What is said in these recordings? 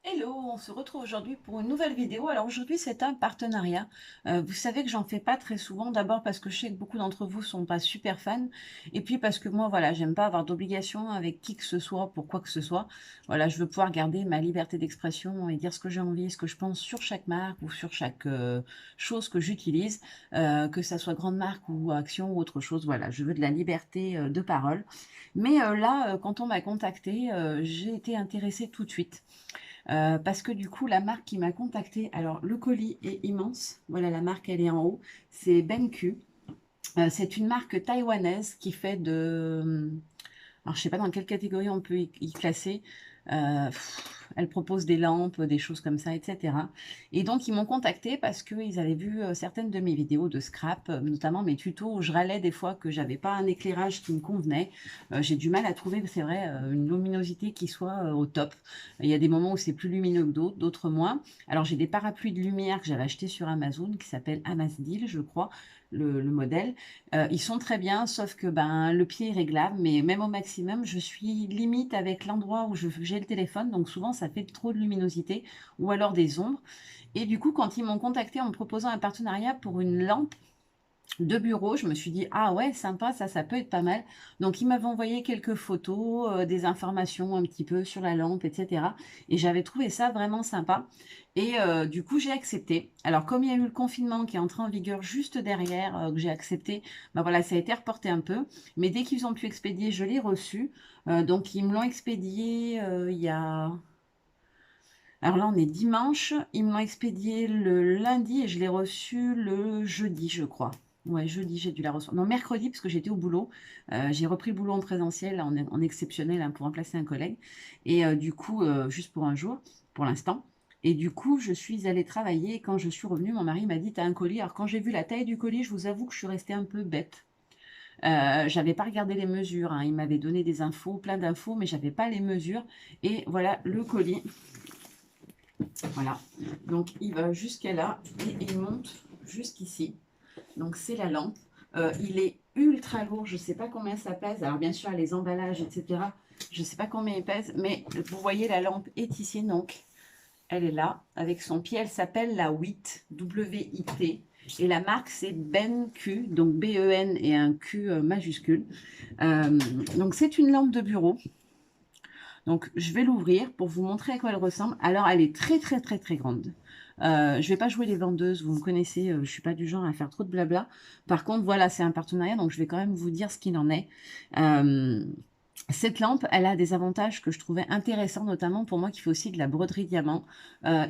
Hello, on se retrouve aujourd'hui pour une nouvelle vidéo. Alors aujourd'hui, c'est un partenariat. Vous savez que j'en fais pas très souvent. D'abord parce que je sais que beaucoup d'entre vous sont pas super fans, et puis parce que moi, voilà, j'aime pas avoir d'obligation avec qui que ce soit pour quoi que ce soit. Voilà, je veux pouvoir garder ma liberté d'expression et dire ce que j'ai envie, ce que je pense sur chaque marque ou sur chaque chose que j'utilise, que ça soit grande marque ou action ou autre chose. Voilà, je veux de la liberté de parole. Mais là, quand on m'a contacté, j'ai été intéressée tout de suite. Parce que du coup, la marque qui m'a contactée, alors le colis est immense. Voilà, la marque, elle est en haut. C'est BenQ. C'est une marque taïwanaise qui fait de, alors, je sais pas dans quelle catégorie on peut y classer. Elle propose des lampes, des choses comme ça, etc. Et donc, ils m'ont contacté parce qu'ils avaient vu certaines de mes vidéos de scrap, notamment mes tutos où je râlais des fois que j'avais pas un éclairage qui me convenait. J'ai du mal à trouver, c'est vrai, une luminosité qui soit au top. Il y a des moments où c'est plus lumineux que d'autres, d'autres moins. Alors, j'ai des parapluies de lumière que j'avais achetés sur Amazon qui s'appellent Amasdil, je crois, le modèle. Ils sont très bien, sauf que ben, le pied est réglable, mais même au maximum, je suis limite avec l'endroit où j'ai le téléphone, donc souvent ça fait trop de luminosité ou alors des ombres. Et du coup, quand ils m'ont contacté en me proposant un partenariat pour une lampe de bureau, je me suis dit, ah ouais, sympa, ça peut être pas mal. Donc, ils m'avaient envoyé quelques photos, des informations un petit peu sur la lampe, etc. Et j'avais trouvé ça vraiment sympa. Et du coup, j'ai accepté. Alors, comme il y a eu le confinement qui est entré en vigueur juste derrière, que j'ai accepté, ben voilà, ça a été reporté un peu. Mais dès qu'ils ont pu expédier, je l'ai reçu. Donc, ils me l'ont expédié il y a... Alors là, on est dimanche. Ils me l'ont expédié le lundi et je l'ai reçu le jeudi, je crois. Ouais, jeudi, j'ai dû la recevoir. Non, mercredi, parce que j'étais au boulot. J'ai repris le boulot en présentiel, en exceptionnel, hein, pour remplacer un collègue. Et du coup, juste pour un jour, pour l'instant. Et du coup, je suis allée travailler. Et quand je suis revenue, mon mari m'a dit, t'as un colis. Alors quand j'ai vu la taille du colis, je vous avoue que je suis restée un peu bête. J'avais pas regardé les mesures, hein. Il m'avait donné des infos, plein d'infos, mais j'avais pas les mesures. Et voilà le colis. Voilà, donc il va jusqu'à là et il monte jusqu'ici. Donc c'est la lampe. Il est ultra lourd, je ne sais pas combien ça pèse. Alors bien sûr, les emballages, etc. Je ne sais pas combien il pèse, mais vous voyez, la lampe est ici, donc elle est là, avec son pied. Elle s'appelle la WIT, W-I-T. Et la marque, c'est BenQ, donc B-E-N et un Q majuscule. Euh, donc c'est une lampe de bureau. Donc, je vais l'ouvrir pour vous montrer à quoi elle ressemble. Alors, elle est très, très, très, très grande. Je ne vais pas jouer les vendeuses, vous me connaissez, je ne suis pas du genre à faire trop de blabla. Par contre, voilà, c'est un partenariat, donc je vais quand même vous dire ce qu'il en est. Euh, cette lampe, elle a des avantages que je trouvais intéressants, notamment pour moi qui fais aussi de la broderie diamant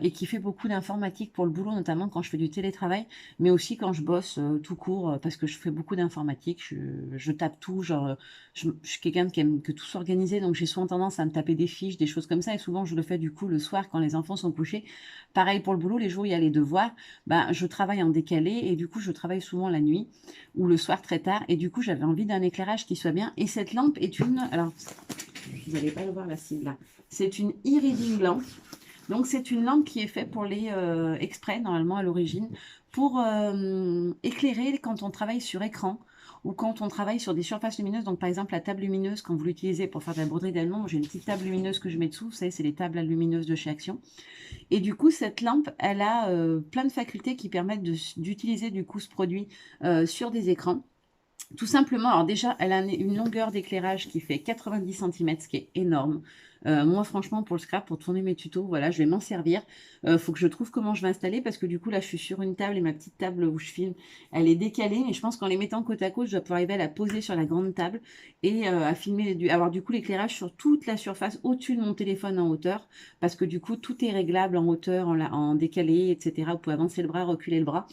et qui fait beaucoup d'informatique pour le boulot, notamment quand je fais du télétravail, mais aussi quand je bosse tout court, parce que je fais beaucoup d'informatique, je tape tout, genre, je suis quelqu'un qui aime que tout s'organiser, donc j'ai souvent tendance à me taper des fiches, des choses comme ça, et souvent je le fais du coup le soir quand les enfants sont couchés. Pareil pour le boulot, les jours où il y a les devoirs, ben, je travaille en décalé, et du coup je travaille souvent la nuit ou le soir très tard, et du coup j'avais envie d'un éclairage qui soit bien, et cette lampe est une... Alors, vous n'allez pas le voir la cible là. C'est une e-reading lampe. Donc c'est une lampe qui est faite pour les exprès, normalement à l'origine, pour éclairer quand on travaille sur écran ou quand on travaille sur des surfaces lumineuses. Donc par exemple la table lumineuse, quand vous l'utilisez pour faire de la broderie d'allemand, j'ai une petite table lumineuse que je mets dessous, vous savez, c'est les tables lumineuses de chez Action. Et du coup, cette lampe, elle a plein de facultés qui permettent d'utiliser du coup ce produit sur des écrans. Tout simplement, alors déjà, elle a une longueur d'éclairage qui fait 90 centimètres, ce qui est énorme. Moi, franchement, pour le scrap, pour tourner mes tutos, voilà, je vais m'en servir. Faut que je trouve comment je vais installer parce que du coup, là, je suis sur une table et ma petite table où je filme, elle est décalée. Mais je pense qu'en les mettant côte à côte, je dois pouvoir arriver à la poser sur la grande table et à filmer, avoir du coup l'éclairage sur toute la surface au-dessus de mon téléphone en hauteur parce que du coup, tout est réglable en hauteur, en décalé, etc. Vous pouvez avancer le bras, reculer le bras.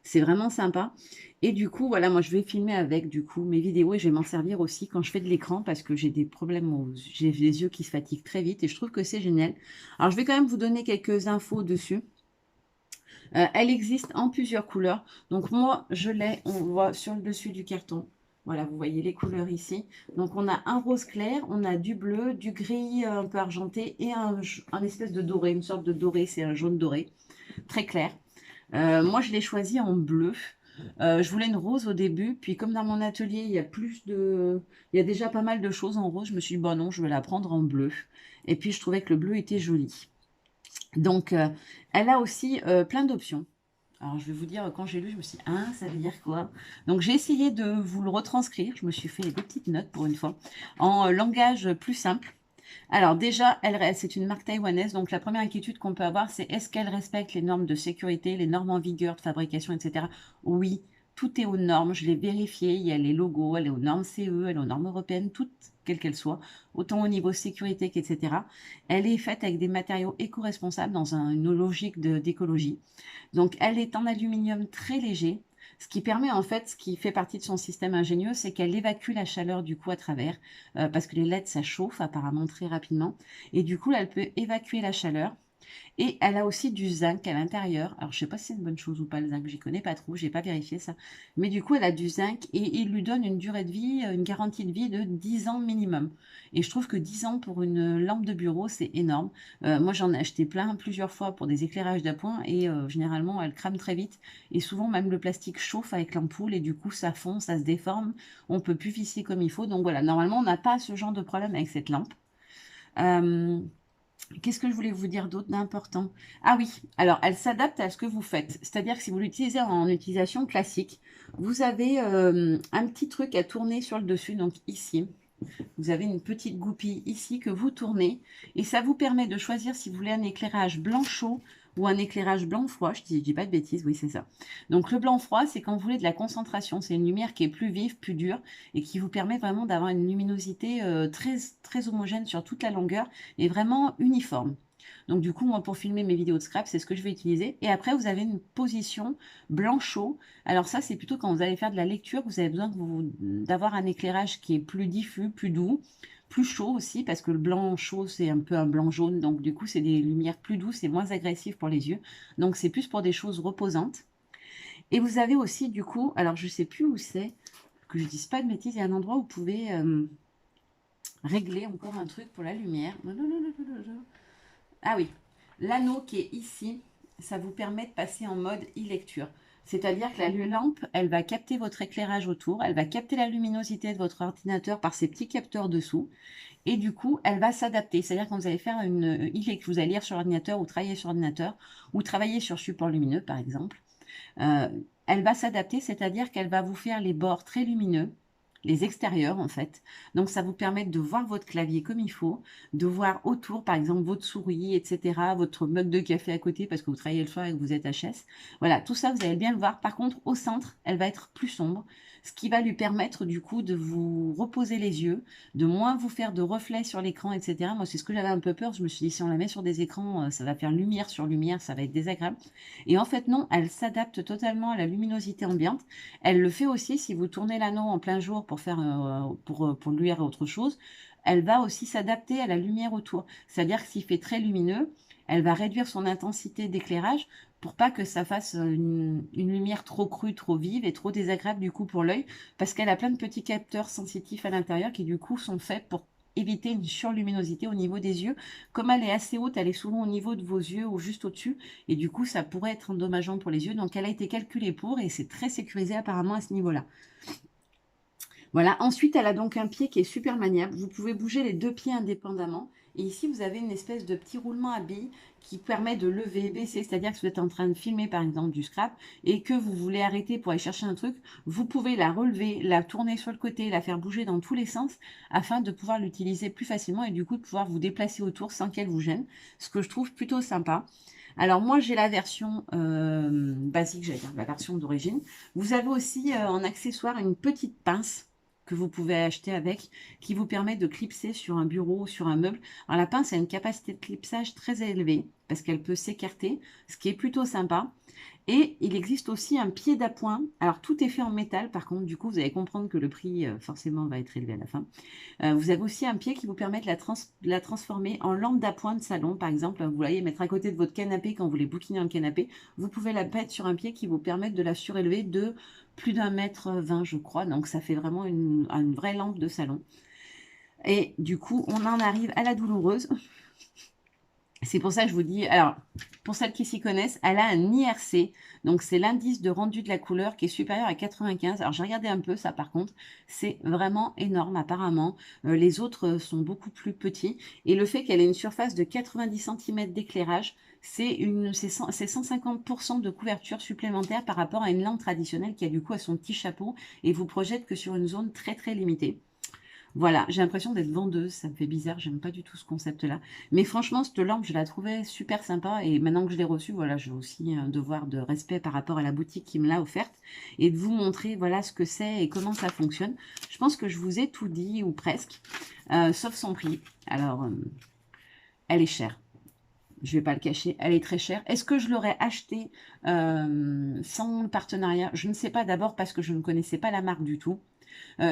C'est vraiment sympa. Et du coup, voilà, moi je vais filmer avec du coup mes vidéos et je vais m'en servir aussi quand je fais de l'écran parce que j'ai des problèmes, j'ai les yeux qui se fatiguent très vite et je trouve que c'est génial. Alors je vais quand même vous donner quelques infos dessus. Elle existe en plusieurs couleurs. Donc moi je l'ai, on voit sur le dessus du carton. Voilà, vous voyez les couleurs ici. Donc on a un rose clair, on a du bleu, du gris un peu argenté et un espèce de doré, une sorte de doré, c'est un jaune doré, très clair. Moi, je l'ai choisi en bleu. Je voulais une rose au début, puis comme dans mon atelier, il y a déjà pas mal de choses en rose, je me suis dit, bon non, je vais la prendre en bleu. Et puis, je trouvais que le bleu était joli. Donc, elle a aussi plein d'options. Alors, je vais vous dire, quand j'ai lu, je me suis dit, hein, ça veut dire quoi? Donc, j'ai essayé de vous le retranscrire. Je me suis fait des petites notes pour une fois, en langage plus simple. Alors déjà, c'est une marque taïwanaise, donc la première inquiétude qu'on peut avoir, c'est est-ce qu'elle respecte les normes de sécurité, les normes en vigueur de fabrication, etc. Oui, tout est aux normes, je l'ai vérifié, il y a les logos, elle est aux normes CE, elle est aux normes européennes, toutes, quelles qu'elles soient, autant au niveau sécurité qu'etc. Elle est faite avec des matériaux éco-responsables dans une logique d'écologie. Donc, elle est en aluminium très léger, ce qui permet en fait, ce qui fait partie de son système ingénieux, c'est qu'elle évacue la chaleur du coup à travers, parce que les LED, ça chauffe apparemment très rapidement, et du coup, elle peut évacuer la chaleur. Et elle a aussi du zinc à l'intérieur. Alors, je sais pas si c'est une bonne chose ou pas, le zinc, j'y connais pas trop, j'ai pas vérifié ça. Mais du coup, elle a du zinc et il lui donne une durée de vie, une garantie de vie de 10 ans minimum. Et je trouve que 10 ans pour une lampe de bureau, c'est énorme. Moi, j'en ai acheté plein plusieurs fois pour des éclairages d'appoint et généralement, elles crament très vite. Et souvent, même le plastique chauffe avec l'ampoule et du coup, ça fond, ça se déforme. On peut plus visser comme il faut. Donc voilà, normalement, on n'a pas ce genre de problème avec cette lampe. Euh, Qu'est-ce que je voulais vous dire d'autre d'important? Ah oui, alors elle s'adapte à ce que vous faites. C'est-à-dire que si vous l'utilisez en utilisation classique, vous avez un petit truc à tourner sur le dessus, donc ici. Vous avez une petite goupille ici que vous tournez et ça vous permet de choisir si vous voulez un éclairage blanc chaud ou un éclairage blanc froid. Je dis pas de bêtises, oui c'est ça. Donc le blanc froid, c'est quand vous voulez de la concentration. C'est une lumière qui est plus vive, plus dure et qui vous permet vraiment d'avoir une luminosité très, très homogène sur toute la longueur et vraiment uniforme. Donc du coup, moi pour filmer mes vidéos de scrap, c'est ce que je vais utiliser. Et après, vous avez une position blanc chaud. Alors ça, c'est plutôt quand vous allez faire de la lecture, vous avez besoin d'avoir un éclairage qui est plus diffus, plus doux, plus chaud aussi, parce que le blanc chaud, c'est un peu un blanc jaune. Donc du coup, c'est des lumières plus douces et moins agressives pour les yeux. Donc c'est plus pour des choses reposantes. Et vous avez aussi du coup, alors je sais plus où c'est, que je dise pas de bêtises, il y a un endroit où vous pouvez régler encore un truc pour la lumière. Ah oui, l'anneau qui est ici, ça vous permet de passer en mode e-lecture. C'est-à-dire que la lampe, elle va capter votre éclairage autour, elle va capter la luminosité de votre ordinateur par ces petits capteurs dessous, et du coup, elle va s'adapter. C'est-à-dire quand vous allez faire que vous allez lire sur ordinateur ou travailler sur ordinateur, ou travailler sur support lumineux, par exemple, euh, elle va s'adapter, c'est-à-dire qu'elle va vous faire les bords très lumineux, les extérieurs en fait. Donc ça vous permet de voir votre clavier comme il faut, de voir autour par exemple votre souris, etc., votre mug de café à côté parce que vous travaillez le soir et que vous êtes HS. Voilà, tout ça vous allez bien le voir. Par contre, au centre, elle va être plus sombre, ce qui va lui permettre du coup de vous reposer les yeux, de moins vous faire de reflets sur l'écran, etc. Moi, c'est ce que j'avais un peu peur. Je me suis dit, si on la met sur des écrans, ça va faire lumière sur lumière, ça va être désagréable. Et en fait, non, elle s'adapte totalement à la luminosité ambiante. Elle le fait aussi si vous tournez l'anneau en plein jour pour faire pour luire autre chose. Elle va aussi s'adapter à la lumière autour. C'est-à-dire que s'il fait très lumineux, elle va réduire son intensité d'éclairage pour pas que ça fasse une lumière trop crue, trop vive et trop désagréable du coup pour l'œil, parce qu'elle a plein de petits capteurs sensitifs à l'intérieur qui du coup sont faits pour éviter une surluminosité au niveau des yeux. Comme elle est assez haute, elle est souvent au niveau de vos yeux ou juste au-dessus, et du coup ça pourrait être endommageant pour les yeux. Donc elle a été calculée pour, et c'est très sécurisé apparemment à ce niveau-là. Voilà, ensuite elle a donc un pied qui est super maniable. Vous pouvez bouger les deux pieds indépendamment. Et ici, vous avez une espèce de petit roulement à billes qui permet de lever, baisser. C'est-à-dire que si vous êtes en train de filmer, par exemple, du scrap et que vous voulez arrêter pour aller chercher un truc, vous pouvez la relever, la tourner sur le côté, la faire bouger dans tous les sens afin de pouvoir l'utiliser plus facilement et du coup de pouvoir vous déplacer autour sans qu'elle vous gêne. Ce que je trouve plutôt sympa. Alors moi, j'ai la version basique, j'allais dire, la version d'origine. Vous avez aussi en accessoire une petite pince que vous pouvez acheter avec, qui vous permet de clipser sur un bureau ou sur un meuble. Alors la pince a une capacité de clipsage très élevée, parce qu'elle peut s'écarter, ce qui est plutôt sympa. Et il existe aussi un pied d'appoint. Alors tout est fait en métal, par contre, du coup, vous allez comprendre que le prix, forcément, va être élevé à la fin. Vous avez aussi un pied qui vous permet de la transformer en lampe d'appoint de salon. Par exemple, vous voyez mettre à côté de votre canapé quand vous voulez bouquiner un canapé. Vous pouvez la mettre sur un pied qui vous permet de la surélever de plus d'1,20 m, je crois. Donc, ça fait vraiment une vraie lampe de salon. Et du coup, on en arrive à la douloureuse. C'est pour ça que je vous dis, alors, pour celles qui s'y connaissent, elle a un IRC, donc c'est l'indice de rendu de la couleur qui est supérieur à 95. Alors, j'ai regardé un peu ça, par contre, c'est vraiment énorme, apparemment. Les autres sont beaucoup plus petits. Et le fait qu'elle ait une surface de 90 cm d'éclairage, c'est 150% de couverture supplémentaire par rapport à une lampe traditionnelle qui a du coup à son petit chapeau et vous projette que sur une zone très très limitée. Voilà, j'ai l'impression d'être vendeuse, ça me fait bizarre, j'aime pas du tout ce concept-là. Mais franchement, cette lampe, je la trouvais super sympa et maintenant que je l'ai reçue, voilà, j'ai aussi un devoir de respect par rapport à la boutique qui me l'a offerte et de vous montrer, voilà, ce que c'est et comment ça fonctionne. Je pense que je vous ai tout dit, ou presque, sauf son prix. Alors, elle est chère. Je vais pas le cacher, elle est très chère. Est-ce que je l'aurais acheté sans le partenariat? Je ne sais pas, d'abord parce que je ne connaissais pas la marque du tout.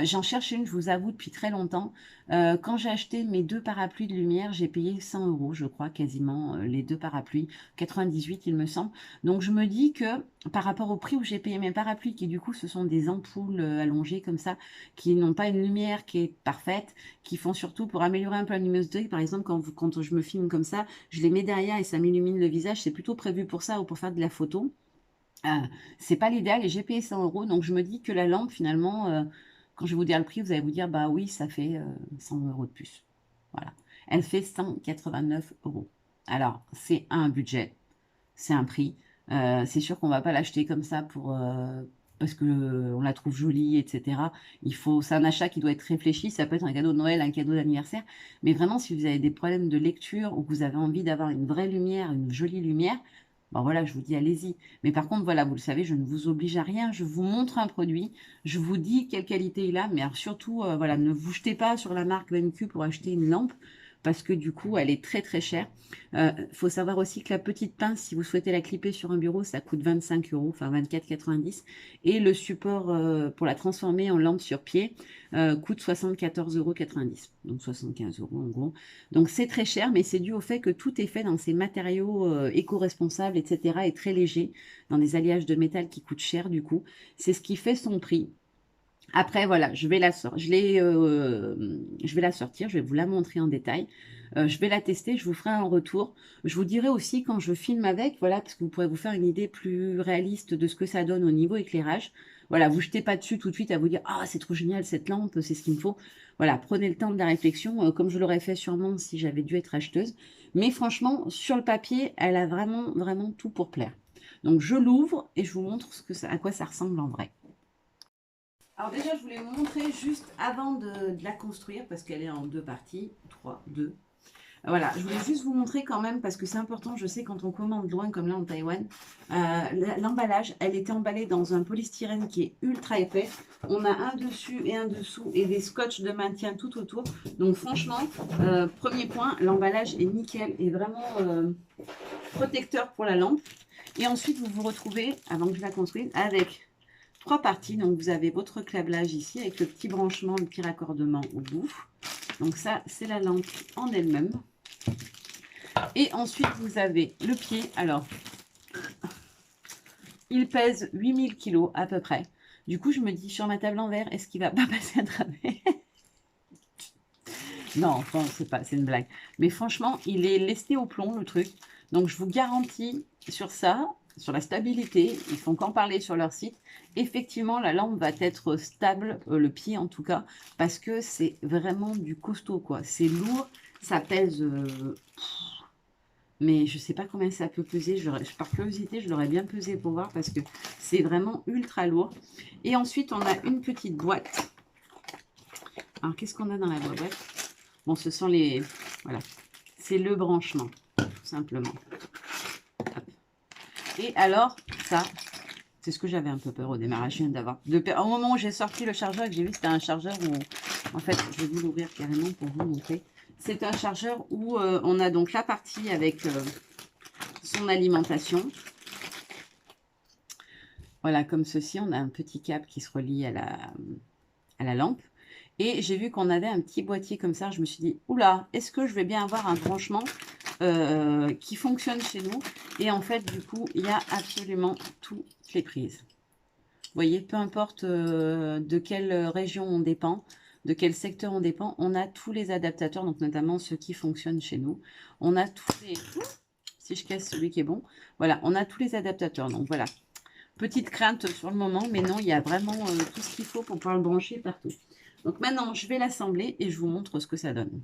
J'en cherche une, je vous avoue, depuis très longtemps. Quand j'ai acheté mes 2 parapluies de lumière, j'ai payé 100 €, je crois, quasiment, les 2 parapluies. 98, il me semble. Donc, je me dis que par rapport au prix où j'ai payé mes parapluies, qui du coup, ce sont des ampoules allongées comme ça, qui n'ont pas une lumière qui est parfaite, qui font surtout pour améliorer un peu la luminosité. Par exemple, quand je me filme comme ça, je les mets derrière et ça m'illumine le visage. C'est plutôt prévu pour ça ou pour faire de la photo. C'est pas l'idéal et j'ai payé 100 €. Donc, je me dis que la lampe, finalement, quand je vais vous dire le prix, vous allez vous dire, bah oui, ça fait 100 € de plus. Voilà. Elle fait 189 €. Alors, c'est un budget, c'est un prix. C'est sûr qu'on va pas l'acheter comme ça parce que on la trouve jolie, etc. C'est un achat qui doit être réfléchi. Ça peut être un cadeau de Noël, un cadeau d'anniversaire. Mais vraiment, si vous avez des problèmes de lecture ou que vous avez envie d'avoir une vraie lumière, une jolie lumière, bon voilà, je vous dis allez-y. Mais par contre, voilà, vous le savez, je ne vous oblige à rien. Je vous montre un produit. Je vous dis quelle qualité il a. Mais alors surtout, voilà, ne vous jetez pas sur la marque VenQ pour acheter une lampe parce que du coup, elle est très très chère. Faut savoir aussi que la petite pince, si vous souhaitez la clipper sur un bureau, ça coûte 25 €, enfin 24,90. Et le support pour la transformer en lampe sur pied coûte 74,90 €. Donc 75 € en gros. Donc c'est très cher, mais c'est dû au fait que tout est fait dans ces matériaux éco-responsables, etc. et très légers, dans des alliages de métal qui coûtent cher du coup. C'est ce qui fait son prix. Après, voilà, je vais la sortir, je vais vous la montrer en détail. Je vais la tester, je vous ferai un retour. Je vous dirai aussi quand je filme avec, voilà, parce que vous pourrez vous faire une idée plus réaliste de ce que ça donne au niveau éclairage. Voilà, vous jetez pas dessus tout de suite à vous dire, ah, c'est trop génial cette lampe, c'est ce qu'il me faut. Voilà, prenez le temps de la réflexion, comme je l'aurais fait sûrement si j'avais dû être acheteuse. Mais franchement, sur le papier, elle a vraiment, vraiment tout pour plaire. Donc, je l'ouvre et je vous montre à quoi ça ressemble en vrai. Alors déjà, je voulais vous montrer juste avant de la construire, parce qu'elle est en 2 parties, 3, 2. Voilà, je voulais juste vous montrer quand même, parce que c'est important, je sais, quand on commande loin, comme là en Taïwan, l'emballage, elle était emballée dans un polystyrène qui est ultra épais. On a un dessus et un dessous, et des scotch de maintien tout autour. Donc franchement, premier point, l'emballage est nickel, et vraiment protecteur pour la lampe. Et ensuite, vous vous retrouvez, avant que je la construise, avec 3 parties. Donc, vous avez votre câblage ici avec le petit branchement, le petit raccordement au bout. Donc, ça, c'est la lampe en elle-même. Et ensuite, vous avez le pied. Alors, il pèse 8000 kg à peu près. Du coup, je me dis, sur ma table en verre, est-ce qu'il va pas passer à travers? Non, enfin, c'est une blague. Mais franchement, il est lesté au plomb, le truc. Donc, je vous garantis sur ça, sur la stabilité, ils font qu'en parler sur leur site. Effectivement, la lampe va être stable, le pied en tout cas, parce que c'est vraiment du costaud, quoi. C'est lourd, ça pèse... mais je sais pas combien ça peut peser. Par curiosité, je l'aurais bien pesé pour voir, parce que c'est vraiment ultra lourd. Et ensuite, on a une petite boîte. Alors, qu'est-ce qu'on a dans la boîte? Bon, ce sont les... Voilà. C'est le branchement, tout simplement. Hop. Et alors, ça, c'est ce que j'avais un peu peur au démarrage. Je viens d'avoir... Au moment où j'ai sorti le chargeur et que j'ai vu que c'était un chargeur où... En fait, je vais vous l'ouvrir carrément pour vous montrer. C'est un chargeur où on a donc la partie avec son alimentation. Voilà, comme ceci. On a un petit câble qui se relie à la lampe. Et j'ai vu qu'on avait un petit boîtier comme ça. Je me suis dit, oula, est-ce que je vais bien avoir un branchement qui fonctionne chez nous? Et en fait, du coup, il y a absolument toutes les prises. Vous voyez, peu importe de quelle région on dépend, de quel secteur on dépend, on a tous les adaptateurs, donc notamment ceux qui fonctionnent chez nous. On a tous les... Si je casse celui qui est bon, voilà, on a tous les adaptateurs. Donc voilà, petite crainte sur le moment, mais non, il y a vraiment tout ce qu'il faut pour pouvoir le brancher partout. Donc maintenant, je vais l'assembler et je vous montre ce que ça donne.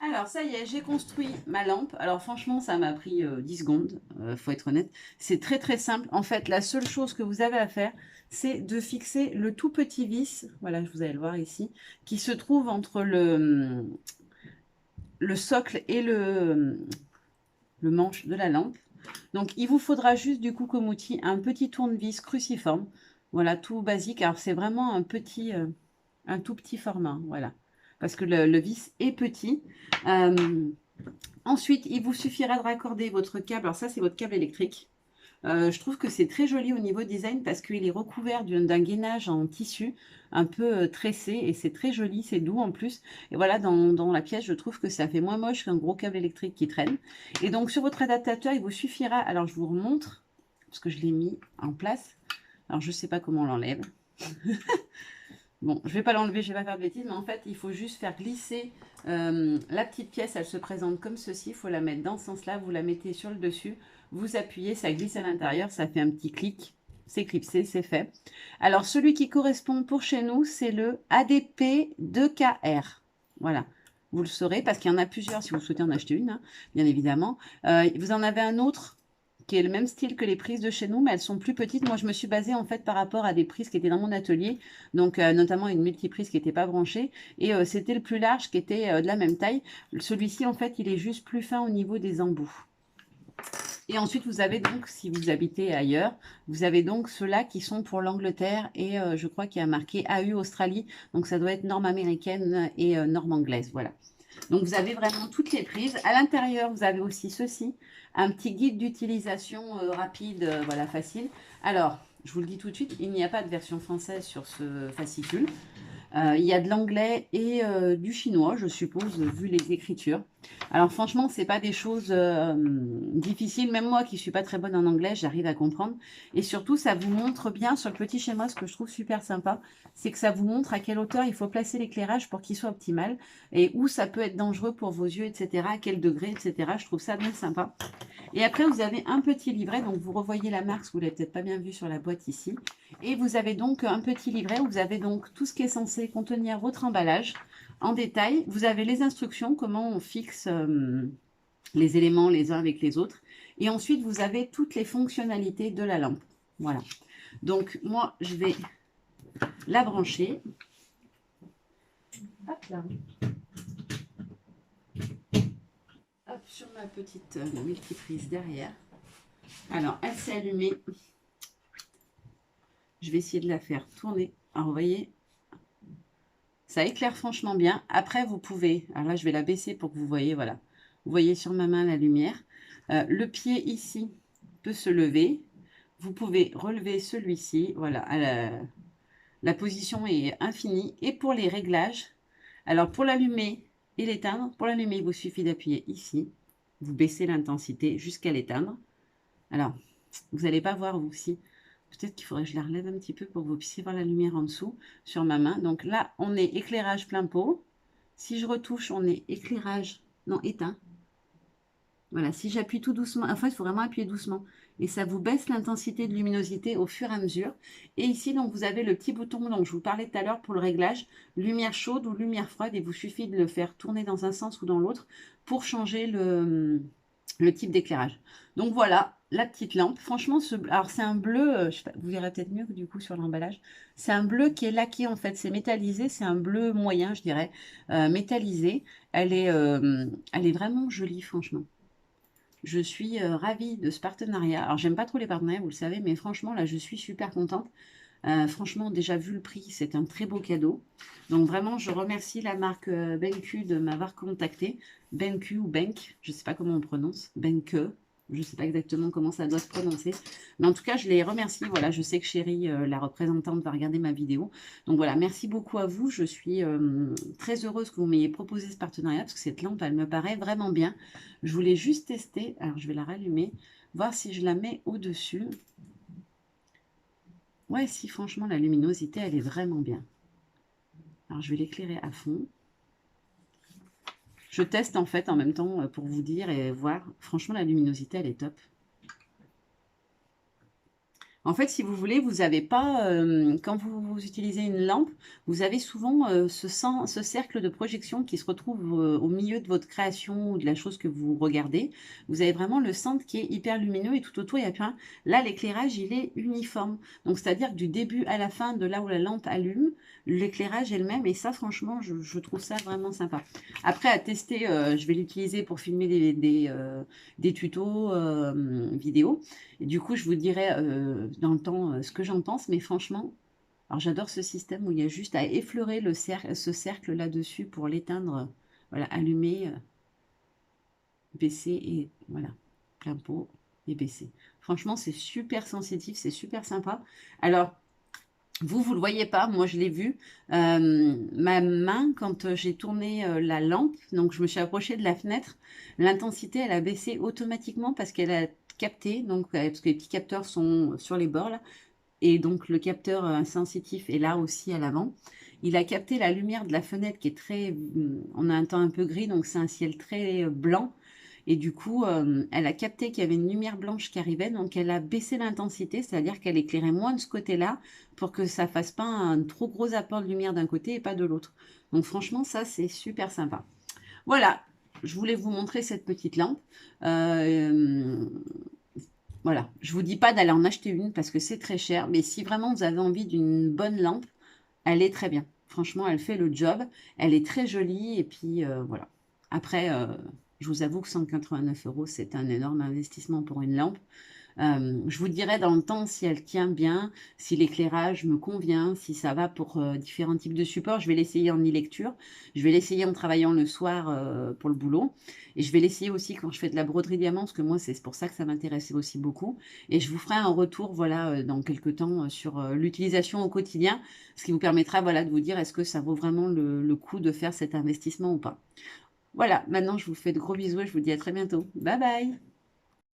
Alors, ça y est, j'ai construit ma lampe. Alors, franchement, ça m'a pris 10 secondes, faut être honnête. C'est très, très simple. En fait, la seule chose que vous avez à faire, c'est de fixer le tout petit vis, voilà, vous allez le voir ici, qui se trouve entre le socle et le manche de la lampe. Donc, il vous faudra juste, du coup, comme outil, un petit tournevis cruciforme. Voilà, tout basique. Alors, c'est vraiment un tout petit format, voilà. Parce que le vis est petit. Ensuite, il vous suffira de raccorder votre câble. Alors ça, c'est votre câble électrique. Je trouve que c'est très joli au niveau design parce qu'il est recouvert d'un gainage en tissu un peu tressé et c'est très joli, c'est doux en plus. Et voilà, dans la pièce, je trouve que ça fait moins moche qu'un gros câble électrique qui traîne. Et donc sur votre adaptateur, il vous suffira, alors je vous remontre, parce que je l'ai mis en place. Alors je ne sais pas comment on l'enlève. Bon, je ne vais pas l'enlever, je ne vais pas faire de bêtises, mais en fait, il faut juste faire glisser la petite pièce. Elle se présente comme ceci. Il faut la mettre dans ce sens-là. Vous la mettez sur le dessus. Vous appuyez, ça glisse à l'intérieur. Ça fait un petit clic. C'est clipsé, c'est fait. Alors, celui qui correspond pour chez nous, c'est le ADP 2KR. Voilà. Vous le saurez parce qu'il y en a plusieurs si vous souhaitez en acheter une, hein, bien évidemment. Vous en avez un autre qui est le même style que les prises de chez nous, mais elles sont plus petites. Moi, je me suis basée en fait par rapport à des prises qui étaient dans mon atelier, donc notamment une multiprise qui n'était pas branchée, et c'était le plus large qui était de la même taille. Celui-ci, en fait, il est juste plus fin au niveau des embouts. Et ensuite, vous avez donc, si vous habitez ailleurs, vous avez donc ceux-là qui sont pour l'Angleterre et je crois qu'il y a marqué AU Australie, donc ça doit être norme américaine et norme anglaise, voilà. Donc, vous avez vraiment toutes les prises. À l'intérieur, vous avez aussi ceci, un petit guide d'utilisation rapide, voilà, facile. Alors, je vous le dis tout de suite, il n'y a pas de version française sur ce fascicule. Il y a de l'anglais et du chinois, je suppose, vu les écritures. Alors franchement, c'est pas des choses difficiles. Même moi qui suis pas très bonne en anglais, j'arrive à comprendre. Et surtout, ça vous montre bien sur le petit schéma, ce que je trouve super sympa, c'est que ça vous montre à quelle hauteur il faut placer l'éclairage pour qu'il soit optimal et où ça peut être dangereux pour vos yeux, etc. À quel degré, etc. Je trouve ça bien sympa. Et après, vous avez un petit livret. Donc, vous revoyez la marque, vous ne l'avez peut-être pas bien vu sur la boîte ici. Et vous avez donc un petit livret où vous avez donc tout ce qui est censé contenir votre emballage en détail. Vous avez les instructions, comment on fixe les éléments les uns avec les autres. Et ensuite, vous avez toutes les fonctionnalités de la lampe. Voilà. Donc, moi, je vais la brancher. Hop là. Hop, sur ma petite multiprise derrière. Alors, elle s'est allumée. Je vais essayer de la faire tourner. Alors, vous voyez, ça éclaire franchement bien. Après, vous pouvez... Alors là, je vais la baisser pour que vous voyez, voilà. Vous voyez sur ma main la lumière. Le pied ici peut se lever. Vous pouvez relever celui-ci. Voilà, la position est infinie. Et pour les réglages, alors pour l'allumer et l'éteindre, pour l'allumer, il vous suffit d'appuyer ici. Vous baissez l'intensité jusqu'à l'éteindre. Alors, vous n'allez pas voir vous aussi. Peut-être qu'il faudrait que je la relève un petit peu pour que vous puissiez voir la lumière en dessous sur ma main. Donc là, on est éclairage plein pot. Si je retouche, on est éclairage, non, éteint. Voilà, si j'appuie tout doucement, en fait, il faut vraiment appuyer doucement. Et ça vous baisse l'intensité de luminosité au fur et à mesure. Et ici, donc, vous avez le petit bouton dont je vous parlais tout à l'heure pour le réglage, lumière chaude ou lumière froide. Il vous suffit de le faire tourner dans un sens ou dans l'autre pour changer le type d'éclairage. Donc voilà, la petite lampe. Franchement, alors c'est un bleu, je sais pas, vous verrez peut-être mieux que du coup sur l'emballage. C'est un bleu qui est laqué en fait, c'est métallisé, c'est un bleu moyen, je dirais, métallisé. Elle est vraiment jolie, franchement. Je suis ravie de ce partenariat. Alors, j'aime pas trop les partenariats, vous le savez, mais franchement, là, je suis super contente. Franchement, déjà vu le prix, c'est un très beau cadeau. Donc, vraiment, je remercie la marque BenQ de m'avoir contacté. BenQ ou Benk, je ne sais pas comment on prononce. Benke, je ne sais pas exactement comment ça doit se prononcer. Mais en tout cas, je les remercie. Voilà, je sais que Chérie, la représentante, va regarder ma vidéo. Donc voilà, merci beaucoup à vous. Je suis très heureuse que vous m'ayez proposé ce partenariat parce que cette lampe, elle me paraît vraiment bien. Je voulais juste tester. Alors, je vais la rallumer, voir si je la mets au-dessus. Ouais, si, franchement, la luminosité, elle est vraiment bien. Alors, je vais l'éclairer à fond. Je teste en fait en même temps pour vous dire et voir. Franchement, la luminosité, elle est top. En fait, si vous voulez, vous n'avez pas, quand vous utilisez une lampe, vous avez souvent ce cercle de projection qui se retrouve au milieu de votre création ou de la chose que vous regardez. Vous avez vraiment le centre qui est hyper lumineux et tout autour, il y a plein. Là, l'éclairage, il est uniforme. Donc, c'est-à-dire que du début à la fin, de là où la lampe allume, l'éclairage est le même. Et ça, franchement, je trouve ça vraiment sympa. Après, à tester, je vais l'utiliser pour filmer des tutos vidéo. Et du coup, je vous dirai dans le temps ce que j'en pense, mais franchement, alors j'adore ce système où il y a juste à effleurer ce cercle là-dessus pour l'éteindre, voilà, allumer, baisser et voilà, plein pot et baisser. Franchement, c'est super sensitif, c'est super sympa. Alors, vous le voyez pas, moi je l'ai vu. Ma main, quand j'ai tourné la lampe, donc je me suis approchée de la fenêtre, l'intensité, elle a baissé automatiquement parce qu'elle a capté, donc parce que les petits capteurs sont sur les bords là, et donc le capteur sensitif est là aussi à l'avant. Il a capté la lumière de la fenêtre qui est très, on a un temps un peu gris, donc c'est un ciel très blanc. Et du coup, elle a capté qu'il y avait une lumière blanche qui arrivait, donc elle a baissé l'intensité, c'est-à-dire qu'elle éclairait moins de ce côté-là pour que ça fasse pas un trop gros apport de lumière d'un côté et pas de l'autre. Donc franchement, ça, c'est super sympa. Voilà, je voulais vous montrer cette petite lampe. Voilà, je vous dis pas d'aller en acheter une parce que c'est très cher, mais si vraiment vous avez envie d'une bonne lampe, elle est très bien. Franchement, elle fait le job. Elle est très jolie et puis voilà. Après, je vous avoue que 189 €, c'est un énorme investissement pour une lampe. Je vous dirai dans le temps si elle tient bien, si l'éclairage me convient, si ça va pour différents types de supports. Je vais l'essayer en e-lecture, je vais l'essayer en travaillant le soir pour le boulot, et je vais l'essayer aussi quand je fais de la broderie diamant, parce que moi c'est pour ça que ça m'intéressait aussi beaucoup. Et je vous ferai un retour voilà dans quelques temps sur l'utilisation au quotidien, ce qui vous permettra voilà de vous dire est-ce que ça vaut vraiment le coup de faire cet investissement ou pas. Voilà, maintenant je vous fais de gros bisous et je vous dis à très bientôt. Bye bye.